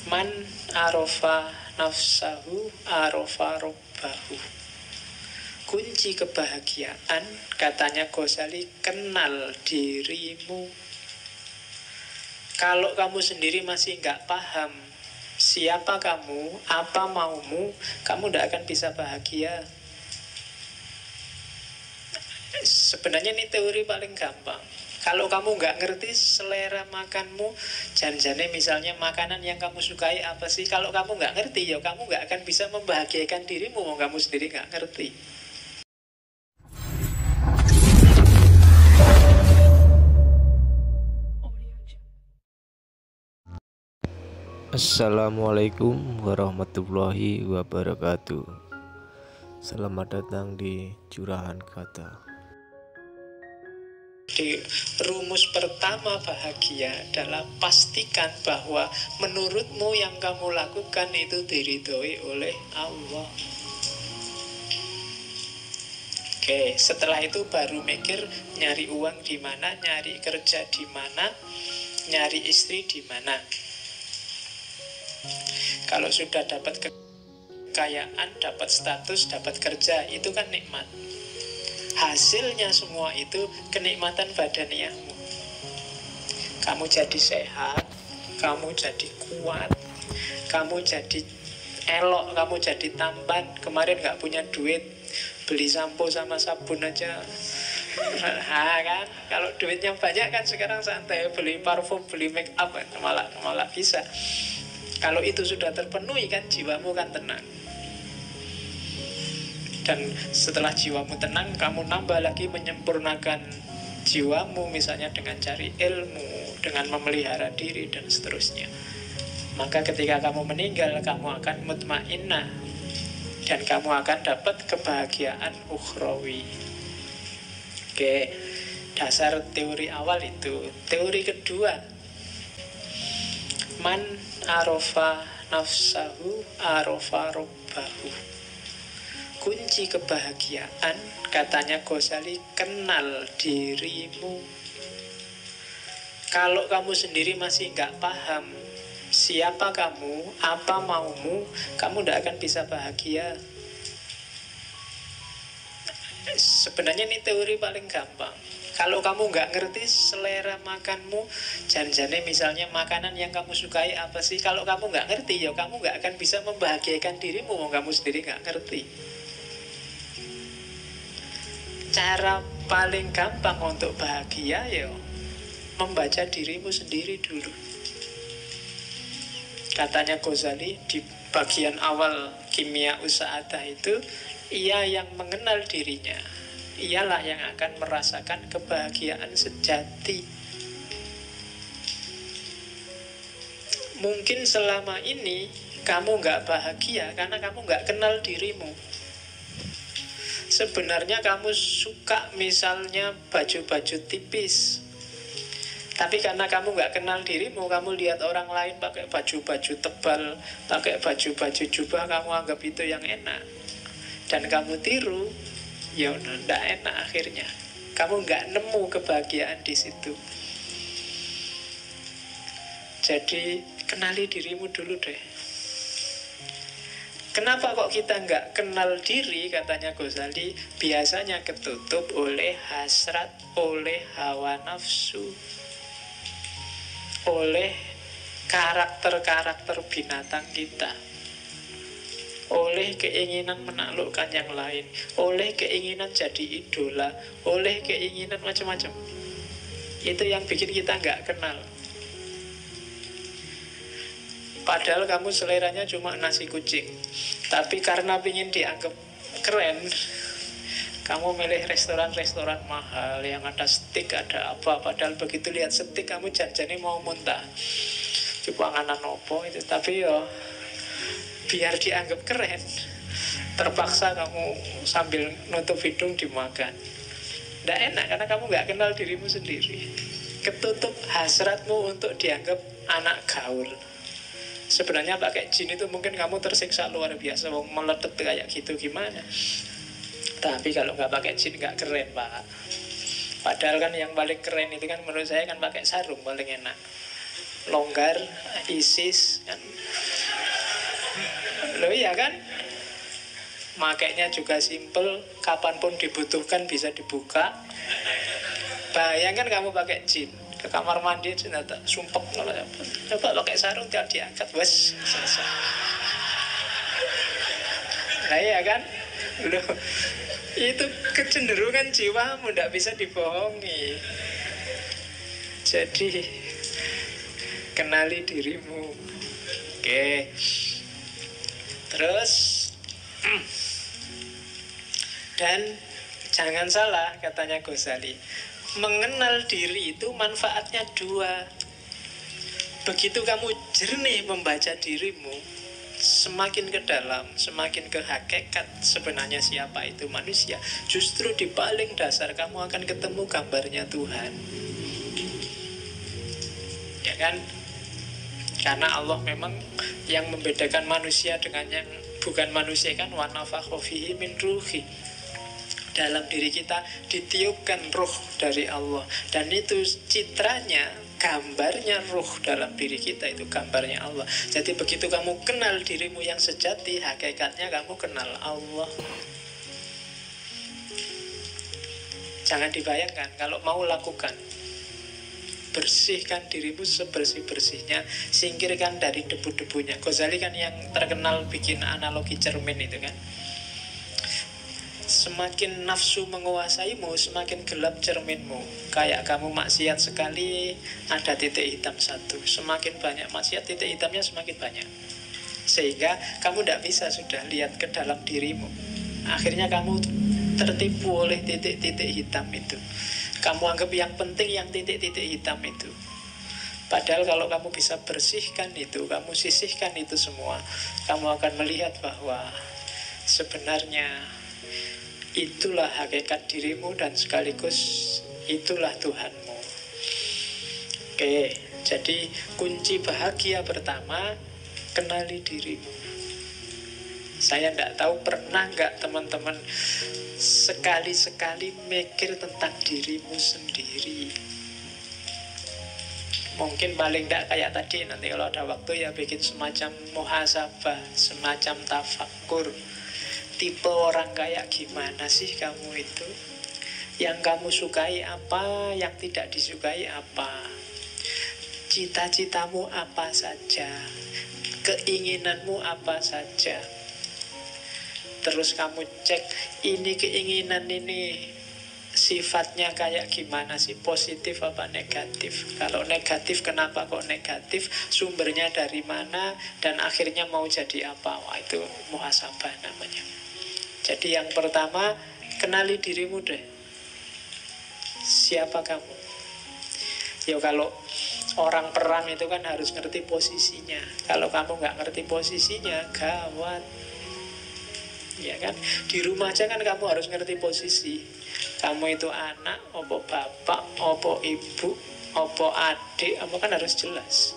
Man arofa nafsahu arofa robbahu. Kunci kebahagiaan, katanya Ghazali, kenal dirimu. Kalau kamu sendiri masih nggak paham siapa kamu, apa maumu, kamu tidak akan bisa bahagia. Sebenarnya ini teori paling gampang. Kalau kamu nggak ngerti selera makanmu, janjane misalnya makanan yang kamu sukai apa sih, kalau kamu nggak ngerti, ya kamu nggak akan bisa membahagiakan dirimu, kamu sendiri nggak ngerti. Assalamualaikum warahmatullahi wabarakatuh. Selamat datang di Curahan Kata. Di rumus pertama bahagia adalah pastikan bahwa menurutmu yang kamu lakukan itu diridhoi oleh Allah. Oke, setelah itu baru mikir nyari uang di mana, nyari kerja di mana, nyari istri di mana. Kalau sudah dapat kekayaan, dapat status, dapat kerja, itu kan nikmat. Hasilnya semua itu kenikmatan badaniahmu. Kamu jadi sehat, kamu jadi kuat, kamu jadi elok, kamu jadi tampan. Kemarin gak punya duit, beli sampo sama sabun aja. Nah, kan? Kalau duitnya banyak kan sekarang santai, beli parfum, beli make up, malah bisa. Kalau itu sudah terpenuhi kan jiwamu kan tenang. Dan setelah jiwamu tenang, kamu nambah lagi menyempurnakan jiwamu, misalnya dengan cari ilmu, dengan memelihara diri dan seterusnya. Maka ketika kamu meninggal, kamu akan mutmainnah dan kamu akan dapat kebahagiaan ukhrawi. Oke, dasar teori awal itu. Teori kedua, man arofa nafsahu arofa robbahu. Kunci kebahagiaan, katanya Ghazali, kenal dirimu. Kalau kamu sendiri masih nggak paham siapa kamu, apa maumu, kamu tidak akan bisa bahagia. Sebenarnya ini teori paling gampang. Kalau kamu nggak ngerti selera makanmu, janjane misalnya makanan yang kamu sukai apa sih, kalau kamu nggak ngerti, ya kamu nggak akan bisa membahagiakan dirimu, kamu sendiri nggak ngerti. Cara paling gampang untuk bahagia ya membaca dirimu sendiri dulu. Katanya Ghazali di bagian awal Kimia Usa'adah itu, ia yang mengenal dirinya, ialah yang akan merasakan kebahagiaan sejati. Mungkin selama ini kamu nggak bahagia karena kamu nggak kenal dirimu. Sebenarnya kamu suka misalnya baju-baju tipis, tapi karena kamu nggak kenal dirimu, kamu lihat orang lain pakai baju-baju tebal, pakai baju-baju jubah, kamu anggap itu yang enak, dan kamu tiru, ya nggak enak akhirnya. Kamu nggak nemu kebahagiaan di situ. Jadi kenali dirimu dulu deh. Kenapa kok kita nggak kenal diri, katanya Ghazali, biasanya ketutup oleh hasrat, oleh hawa nafsu, oleh karakter-karakter binatang kita, oleh keinginan menaklukkan yang lain, oleh keinginan jadi idola, oleh keinginan macam-macam. Itu yang bikin kita nggak kenal. Padahal kamu seleranya cuma nasi kucing, tapi karena ingin dianggap keren, kamu milih restoran-restoran mahal yang ada steak, ada apa. Padahal begitu lihat steak kamu janjane mau muntah. Coba nganan opo itu, tapi yo biar dianggap keren, terpaksa kamu sambil nutup hidung dimakan. Nggak enak karena kamu nggak kenal dirimu sendiri. Ketutup hasratmu untuk dianggap anak gaul. Sebenarnya pakai jin itu mungkin kamu tersiksa luar biasa, meletet kayak gitu gimana. Tapi kalau nggak pakai jin nggak keren, Pak. Padahal kan yang paling keren itu kan menurut saya kan pakai sarung paling enak. Longgar, ISIS kan. Loh iya kan? Makainya juga simple, kapanpun dibutuhkan bisa dibuka. Bayangkan kamu pakai jin ke kamar mandi ternyata sumpek, coba pakai sarung tidak diangkat, wes selesai. Nah iya kan? Loh, itu kecenderungan jiwamu, tidak bisa dibohongi. Jadi kenali dirimu. Oke. Terus dan jangan salah, katanya Ghazali, mengenal diri itu manfaatnya dua. Begitu kamu jernih membaca dirimu, semakin ke dalam, semakin ke hakikat sebenarnya siapa itu manusia, justru di paling dasar kamu akan ketemu gambarnya Tuhan. Ya kan? Karena Allah memang yang membedakan manusia dengan yang bukan manusia kan, wa nafakha fihi min ruhi. Dalam diri kita ditiupkan ruh dari Allah. Dan itu citranya, gambarnya ruh dalam diri kita, itu gambarnya Allah. Jadi begitu kamu kenal dirimu yang sejati, hakikatnya kamu kenal Allah. Jangan dibayangkan, kalau mau lakukan, bersihkan dirimu sebersih-bersihnya, singkirkan dari debu-debunya. Ghazali kan yang terkenal bikin analogi cermin itu kan. Semakin nafsu menguasaimu, semakin gelap cerminmu. Kayak kamu maksiat sekali, ada titik hitam satu. Semakin banyak maksiat, titik hitamnya semakin banyak. Sehingga kamu tidak bisa sudah lihat ke dalam dirimu. Akhirnya kamu tertipu oleh titik-titik hitam itu. Kamu anggap yang penting yang titik-titik hitam itu. Padahal kalau kamu bisa bersihkan itu, kamu sisihkan itu semua, kamu akan melihat bahwa sebenarnya itulah hakikat dirimu dan sekaligus itulah Tuhanmu. Oke, jadi kunci bahagia pertama, kenali dirimu. Saya tidak tahu pernah nggak teman-teman sekali-sekali mikir tentang dirimu sendiri. Mungkin paling tidak kayak tadi, nanti kalau ada waktu ya bikin semacam muhasabah, semacam tafakur. Tipe orang kayak gimana sih kamu itu? Yang kamu sukai apa, yang tidak disukai apa? Cita-citamu apa saja? Keinginanmu apa saja? Terus kamu cek, ini keinginan ini sifatnya kayak gimana sih? Positif apa negatif? Kalau negatif, kenapa kok negatif? Sumbernya dari mana? Dan akhirnya mau jadi apa? Wah, itu muhasabah namanya. Jadi yang pertama, kenali dirimu deh. Siapa kamu? Ya kalau orang perang itu kan harus ngerti posisinya. Kalau kamu nggak ngerti posisinya, gawat. Ya kan? Di rumah aja kan kamu harus ngerti posisi. Kamu itu anak, opo bapak, opo ibu, opo adik, apa kan harus jelas.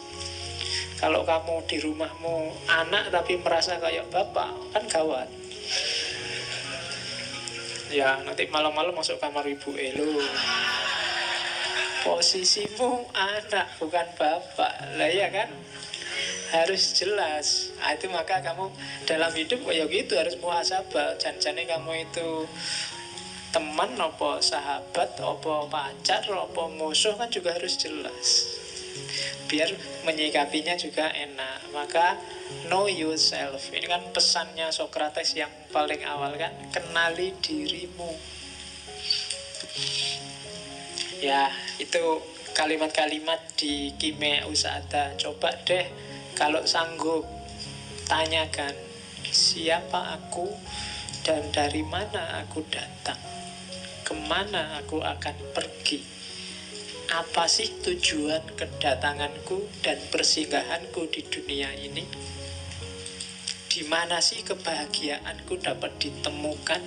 Kalau kamu di rumahmu anak tapi merasa kayak bapak, kan gawat. Ya nanti malam-malam masuk kamar ibu lu. Posisimu anak bukan bapak. Lah ya kan? Harus jelas. Nah, itu maka kamu dalam hidup kayak gitu harus muhasabah. Jangan-jangan kamu itu teman, apa sahabat, apa pacar, apa musuh kan juga harus jelas. Biar menyikapinya juga enak. Maka know yourself. Ini kan pesannya Socrates yang paling awal kan, kenali dirimu. Ya, itu kalimat-kalimat di Kimia Usada. Coba deh kalau sanggup tanyakan, siapa aku dan dari mana aku datang, kemana aku akan pergi, apa sih tujuan kedatanganku dan persinggahanku di dunia ini, di mana sih kebahagiaanku dapat ditemukan.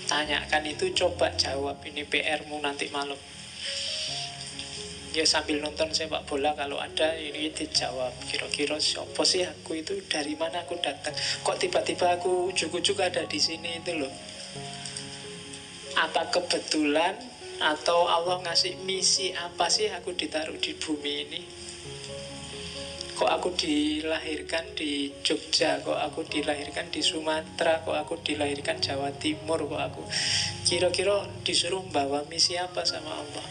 Tanyakan itu, coba jawab. Ini PR-mu nanti malam. Ya sambil nonton sepak bola kalau ada, ini dijawab. Kira-kira siapa sih aku itu, dari mana aku datang, kok tiba-tiba aku ujuk-ujuk ada di sini itu loh. Apa kebetulan atau Allah ngasih misi apa sih aku ditaruh di bumi ini? Kok aku dilahirkan di Jogja, kok aku dilahirkan di Sumatera, kok aku dilahirkan Jawa Timur, kok aku kira-kira disuruh bawa misi apa sama Allah.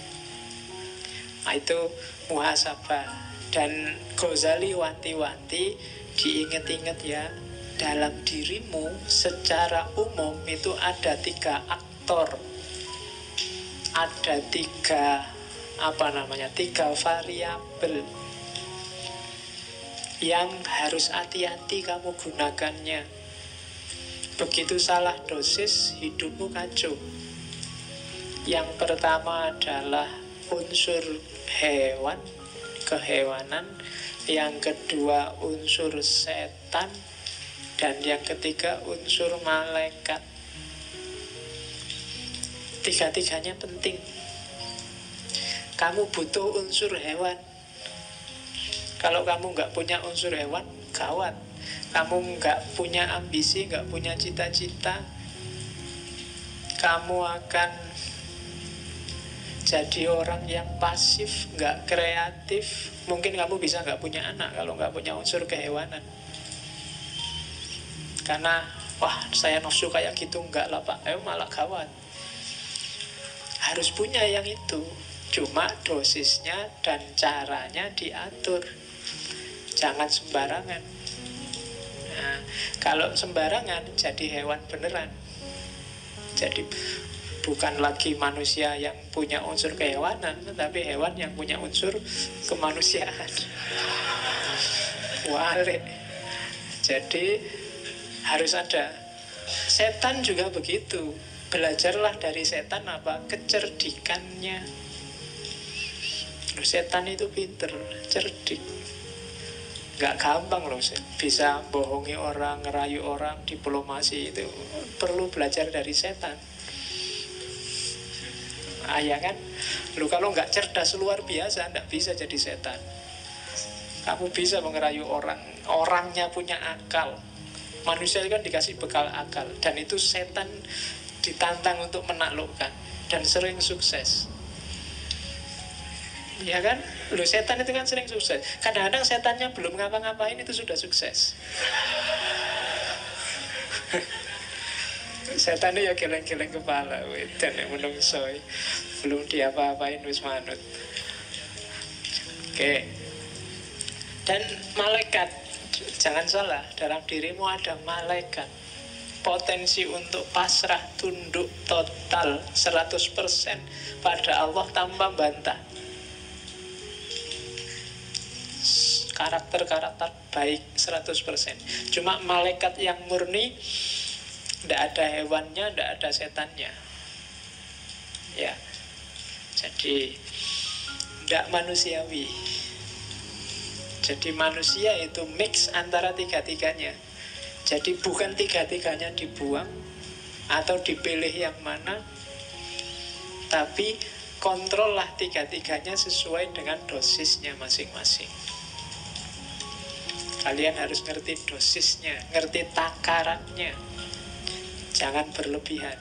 Nah, itu muhasabah. Dan Ghazali wanti-wanti, diingat-ingat ya, dalam dirimu secara umum itu ada 3 aktor, ada 3 variabel yang harus hati-hati kamu gunakannya. Begitu salah dosis, hidupmu kacau. Yang pertama adalah unsur hewan, kehewanan. Yang kedua unsur setan. Dan yang ketiga unsur malaikat. 3-tiganya penting. Kamu butuh unsur hewan. Kalau kamu nggak punya unsur hewan, gawat. Kamu nggak punya ambisi, nggak punya cita-cita, kamu akan jadi orang yang pasif, nggak kreatif. Mungkin kamu bisa nggak punya anak kalau nggak punya unsur kehewanan. Karena, wah saya nafsu kayak gitu, enggak lah Pak, malah gawat. Harus punya yang itu. Cuma dosisnya dan caranya diatur. Jangan sembarangan. Nah, kalau sembarangan jadi hewan beneran. Jadi bukan lagi manusia yang punya unsur kehewanan, tapi hewan yang punya unsur kemanusiaan. Walik. Jadi harus ada. Setan juga begitu. Belajarlah dari setan apa? Kecerdikannya. Setan itu pinter, cerdik. Gak gampang loh, bisa bohongi orang, ngerayu orang, diplomasi itu perlu belajar dari setan. Ya kan? Lu kalau nggak cerdas luar biasa, nggak bisa jadi setan. Kamu bisa mengerayu orang, orangnya punya akal. Manusia kan dikasih bekal akal, dan itu setan ditantang untuk menaklukkan, dan sering sukses. Ya kan? Loh, setan itu kan sering sukses. Kadang-kadang setannya belum ngapa-ngapain itu sudah sukses. Setan itu ya geleng-geleng kepala, dan yang menungsoi belum diapa-apain wis manut. Oke. Dan malaikat, jangan salah, dalam dirimu ada malaikat. Potensi untuk pasrah, tunduk total 100% pada Allah tanpa bantah. Karakter-karakter baik 100%. Cuma malaikat yang murni, tidak ada hewannya, tidak ada setannya. Ya. Jadi tidak manusiawi. Jadi manusia itu mix antara 3-tiganya. Jadi bukan 3-tiganya dibuang atau dipilih yang mana, tapi kontrollah 3-tiganya sesuai dengan dosisnya masing-masing. Kalian harus ngerti dosisnya, ngerti takarannya. Jangan berlebihan.